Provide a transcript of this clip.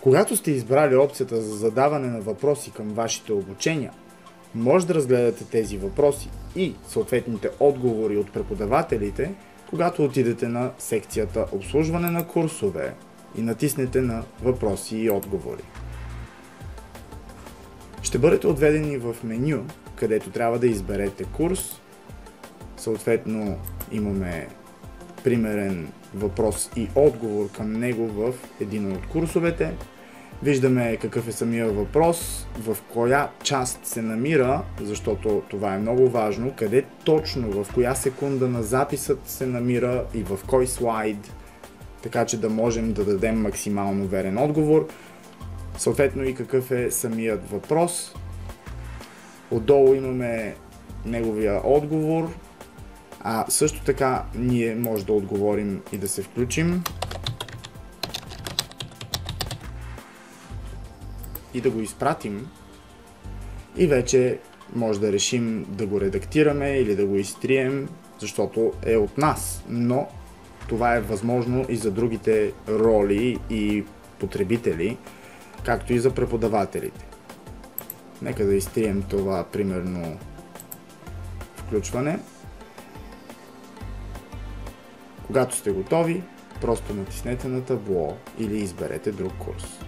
Когато сте избрали опцията за задаване на въпроси към вашите обучения, може да разгледате тези въпроси и съответните отговори от преподавателите, когато отидете на секцията Обслужване на курсове и натиснете на Въпроси и отговори. Ще бъдете отведени в меню, където трябва да изберете курс. Съответно имаме примерен въпрос и отговор към него в един от курсовете. Виждаме какъв е самия въпрос, в коя част се намира, защото това е много важно, къде точно, в коя секунда на записът се намира и в кой слайд, така че да можем да дадем максимално верен отговор. Съответно и какъв е самият въпрос. Отдолу имаме неговия отговор, а също така ние може да отговорим и да се включим и да го изпратим и вече може да решим да го редактираме или да го изтрием, защото е от нас, но това е възможно и за другите роли и потребители, както и за преподавателите. Нека да изтрием това примерно включване. Когато сте готови, просто натиснете на табло или изберете друг курс.